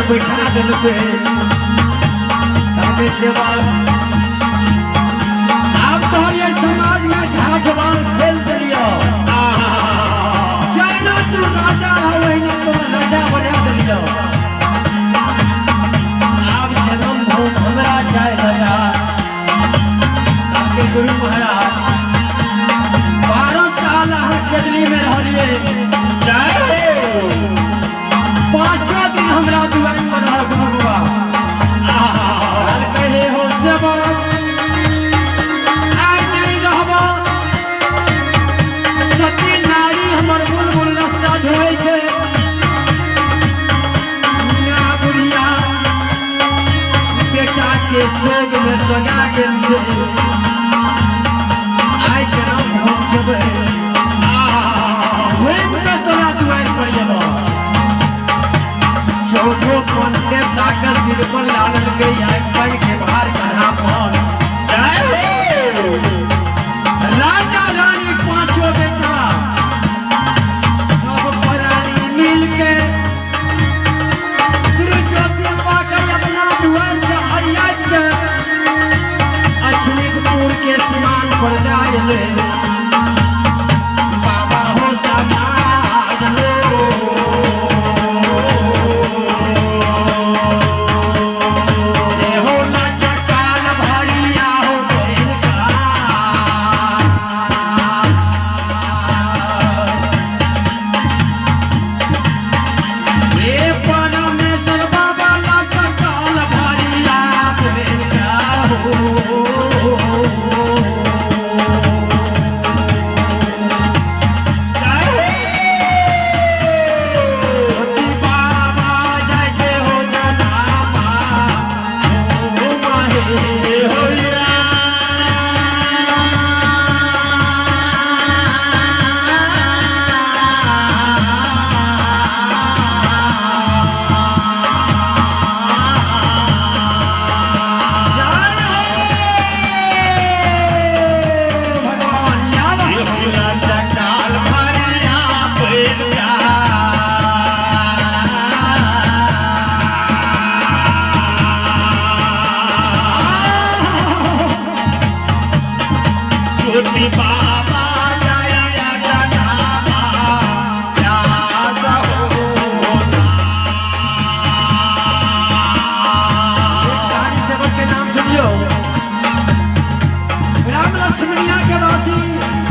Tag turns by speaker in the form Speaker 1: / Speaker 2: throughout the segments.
Speaker 1: पर बैठा दिल पे ताकि सेवा आप तो ये समाज में जहाँ जवान खेल दिलियो चाइना तू राजा हो वही तो राजा बना दिलियो आप जन्म भूम हमरा चाहे लगा ताकि गुरु महाराज 12 साल केदली में रहिए पांचों दिन हमरा दुआर पर रह गुरु बाबा कहे हो सेवा आई नहीं रहबो सती नारी हमर बुलबुल रास्ता जोड़े छे ना बुढ़िया बेटा के सोग में सगा गेल छे आई केना पहुंचबे तोरा दुआर पर जेबो चौथो कौन देवता का सिर पर लालन गई आई पर के बाहर करना पौन राजा रानी पांचों बेटा सब प्राणी मिल के गुरु ज्योति पाकर अपना दुआर से हरियात के अछनीपुर के सीमान पर जाए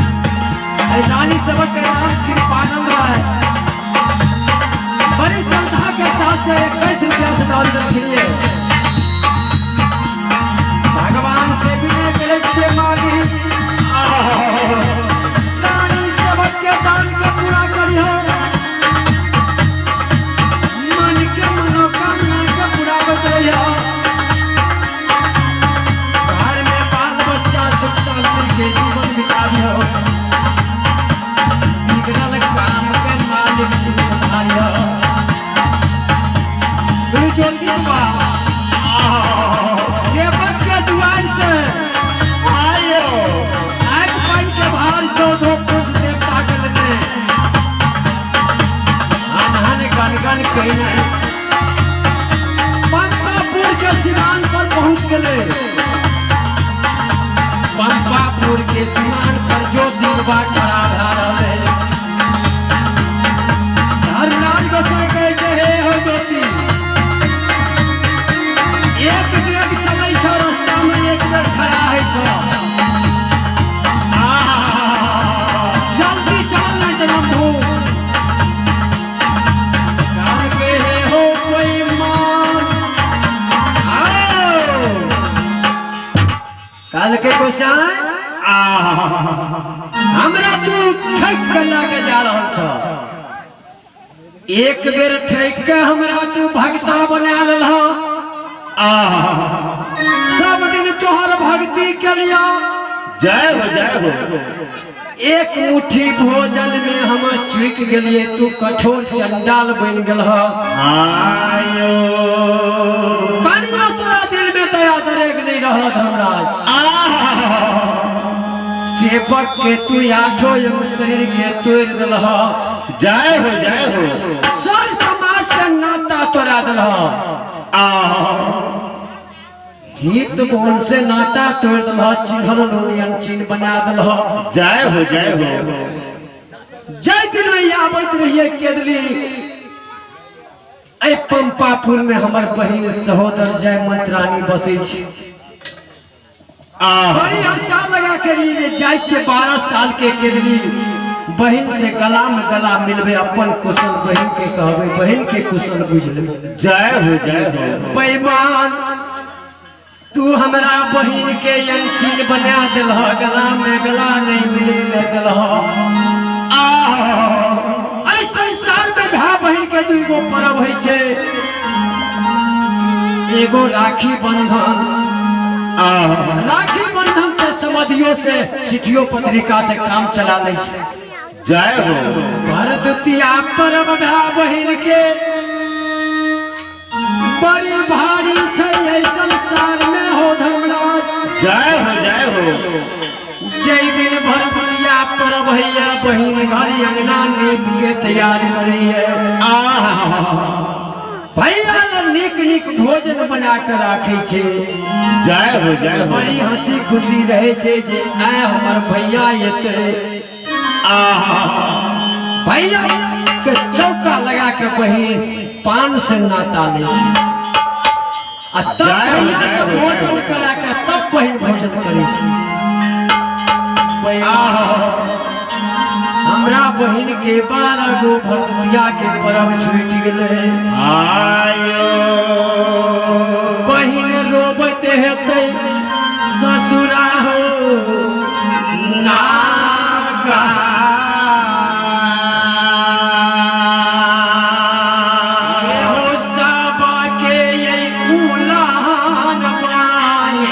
Speaker 1: रानी सेवक के नाम कृपानंद राय बड़ी श्रद्धा के साथ से 21 रुपया से दान रखिए भगवान से बिना गलत से मांगी रानी सेवक के दान के पूरा करियो मन के मनोकामना के पूरा बतइयो घर में बाल बच्चा सुख शांति के जीवन बिताइयो काम के मालिक सुधारियो गुरु ज्योति बाबा सेवक के दुआर से आयो एक पन के बाहर 14 फुट देवता के लगे हन गन कहीं पंपापुर के सीमान पर पहुंच गए पंपापुर के सीमान पर जो दिन बाट खड़ा रहे एक डेग चलै छौ रास्ता में एक बेर खड़ा है छौ जल्दी चल न जन्मभू गाँव के हो कोई मान कल के क्वेश्चन हमरा तू ठक के लाके जा रहल छ एक बेर ठक के हमरा तू भक्ता बना लेलह सब दिन तोहर भक्ति के लिया
Speaker 2: जय हो
Speaker 1: एक मुट्ठी भोजन में हम चुक गलिए तू कठोर चंडाल बन गल
Speaker 2: आयो
Speaker 1: कनियो तोरा दिल में दया दरेक नहीं रहा धर्मराज सेवक के तू आठो एगो शरीर के तोड़ दिल
Speaker 2: जय हो
Speaker 1: सर समाज से नाता तोरा करा दिल हित बोल से नाता तोड़ दिल चिन्हल लोनियन चिन्ह बना दिल
Speaker 2: जय हो जय हो
Speaker 1: जय दिन आवत रहिए केदली ए पंपापुर में हमर बहिन सहोदर जय मंत्रानी बसे छी बड़ी आशा लगा के लिए जाय छे 12 साल के केदली बहन से गला में गला मिलबे अपन कुशल बहन के कहबे बहन के कुशल बुझ ले
Speaker 2: जय हो
Speaker 1: बेईमान तू हमरा बहन के चिन्ह बना दिल गला में गला नहीं मिले दिल संसार में भाई बहन के दूगो पर्व है छे एगो राखी बंधन राखी बंधन के समधियों से चिट्ठियों पत्रिका से काम चला ले
Speaker 2: जय हो
Speaker 1: भरदुतिया पर्व भाई बहन के बड़ी भारी छे संसार में हो धर्मराज
Speaker 2: जय हो
Speaker 1: जय दिन भरदुतिया पर्व भैया बहन घर अंगना नीप के तैयार करी है भैया नीक नीक भोजन बना कर राखे छे
Speaker 2: जय हो
Speaker 1: बड़ी हंसी खुशी रहे छे जे आय हमर भैया एते भैया के चौका लगा के बहिन पान से नाता ले छे आ तब भैया भोजन करा के तब बहिन भोजन करे छे हमरा बहिन के 12 गो भरदुतिया के पर्व छूट गेले बहिन रोबत हेतै ससुरा हो नागा हो सबा के उलान पाए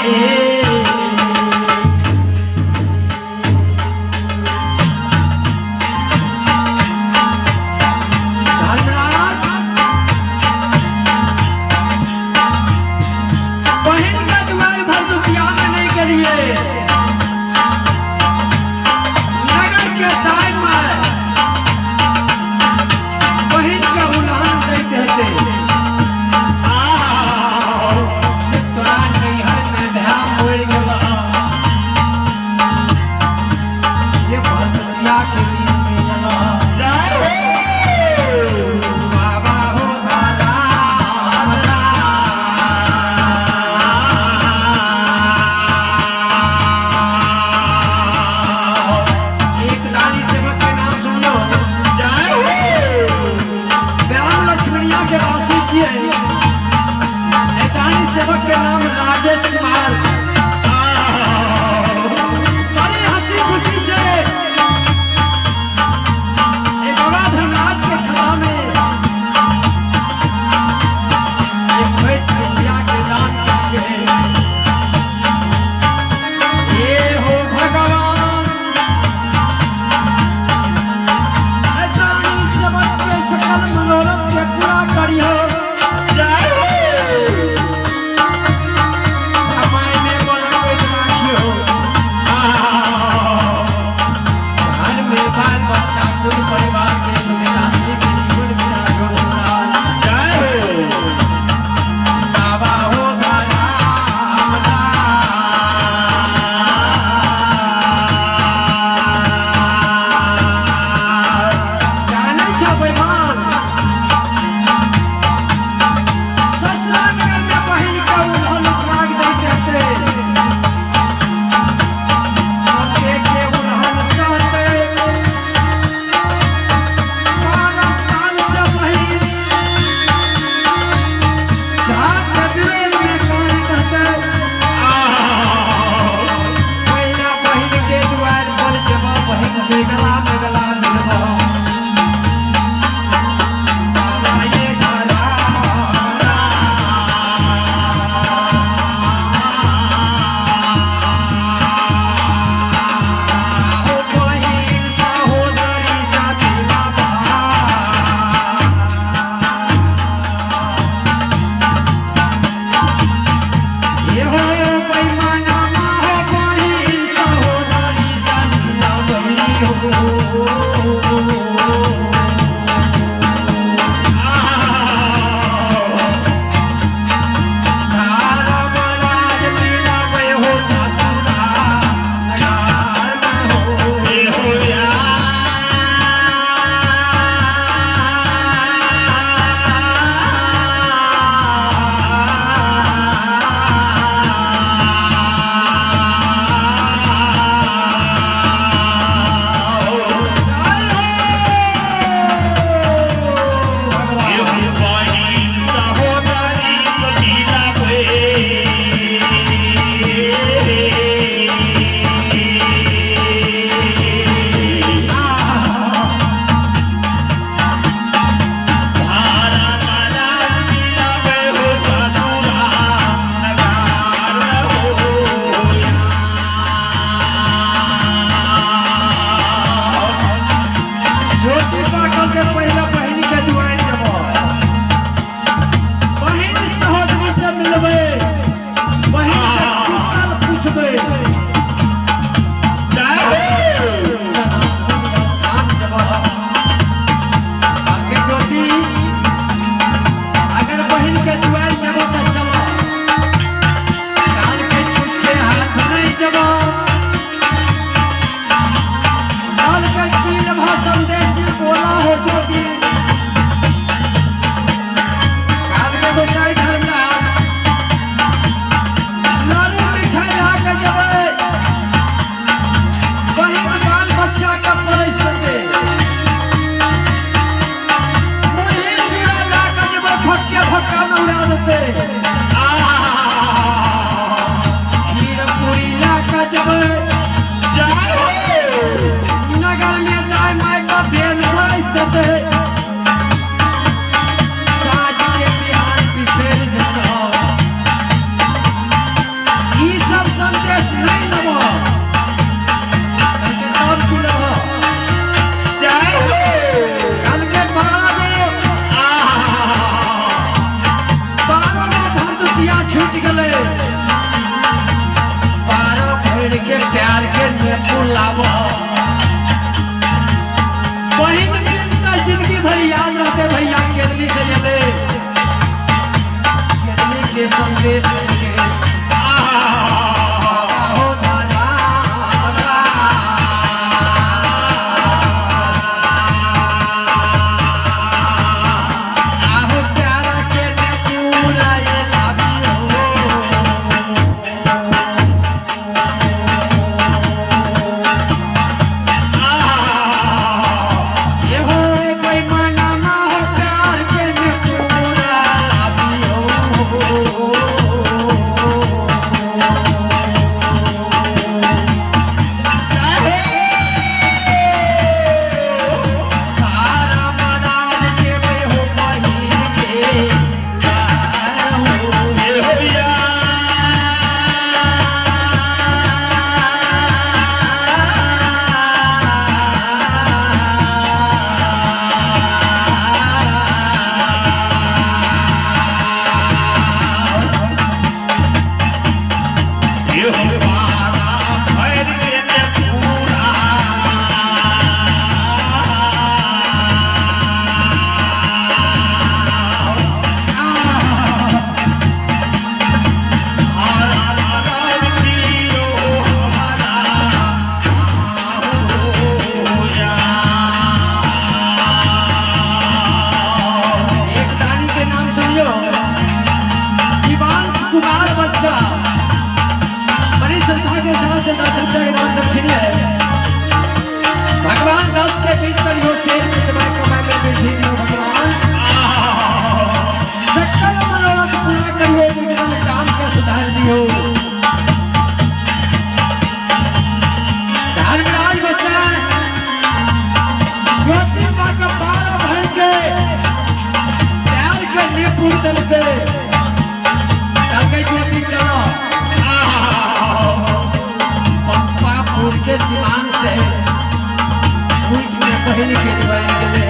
Speaker 1: बन गेले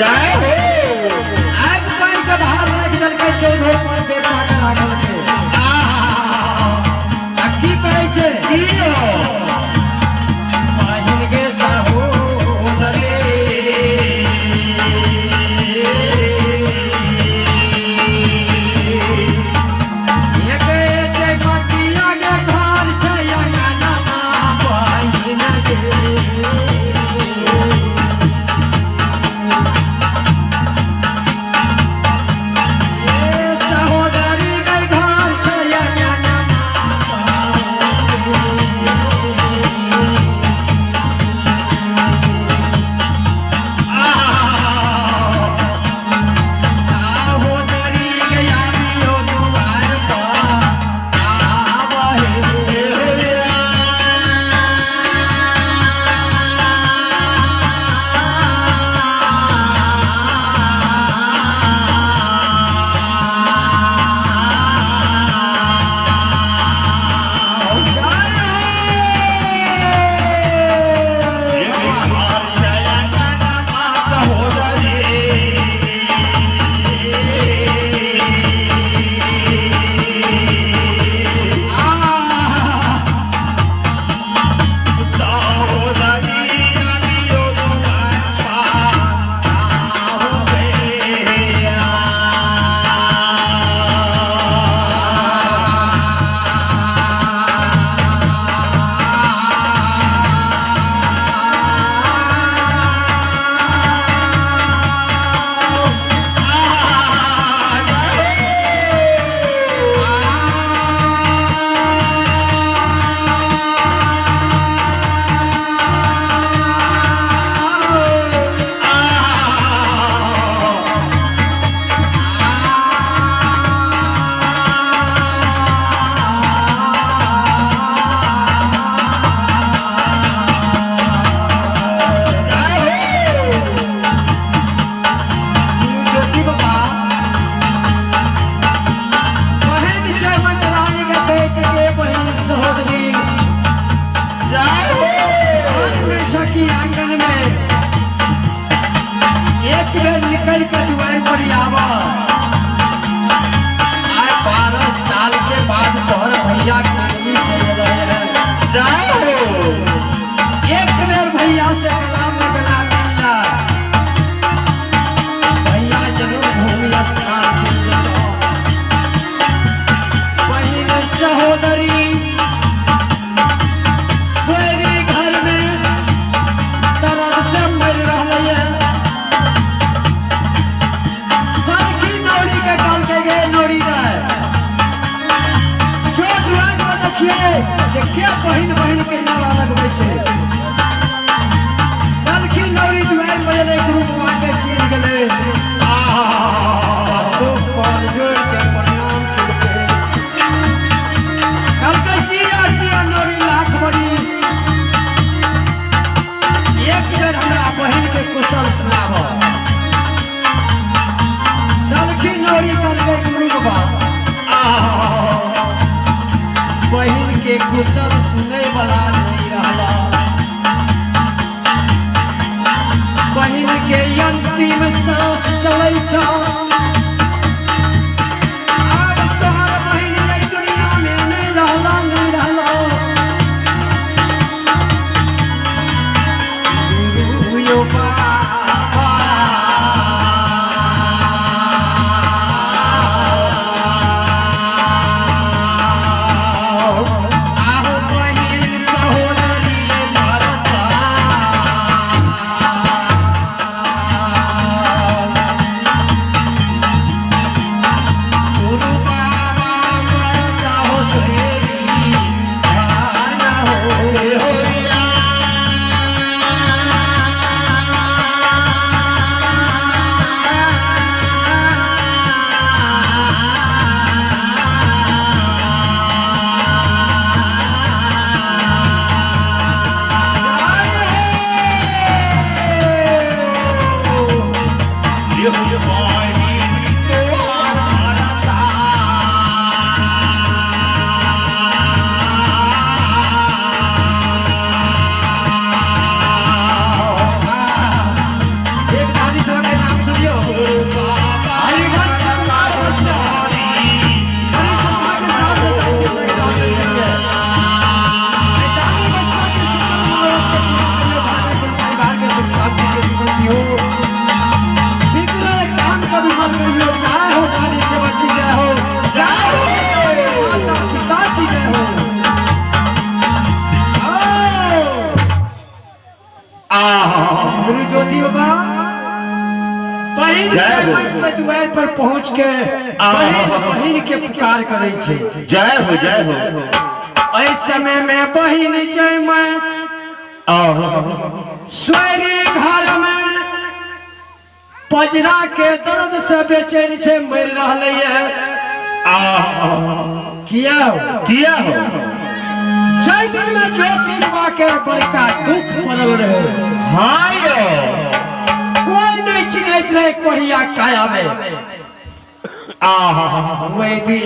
Speaker 2: जय हो
Speaker 1: आग पानी के बाहर रख दल के 14 पर बेटा के राखल के आ की कहै छै पाहिन के साहो बाबा बहिन
Speaker 2: जय हो।
Speaker 1: के द्वार पर पहुंच के बहिन के पुकार करे छे।
Speaker 2: जय हो जय हो।
Speaker 1: इस समय में बहिन जय मैं स्वेरी घर में पजरा के दर्द से बेचैन छे मर रहले है। किया
Speaker 2: हो
Speaker 1: जैसे में ज्योतिबा के बड़का दुख पड़ल रहे।
Speaker 2: हाँ यो
Speaker 1: कोई नहीं चिन्हत रहे कोरिया काया में। वही भी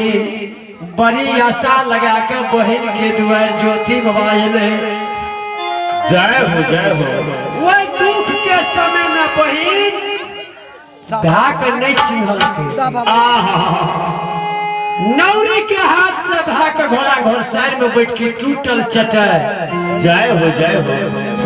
Speaker 1: बड़ी आशा लगा के बहन के द्वार ज्योति बाबा अले।
Speaker 2: जय हो।
Speaker 1: वही दुख के समय में बहन भाग नहीं चिन्हल के नौरी के हाथ से भाग घोड़ा घोड़सार में बैठ के टूटल चटे।
Speaker 2: जय हो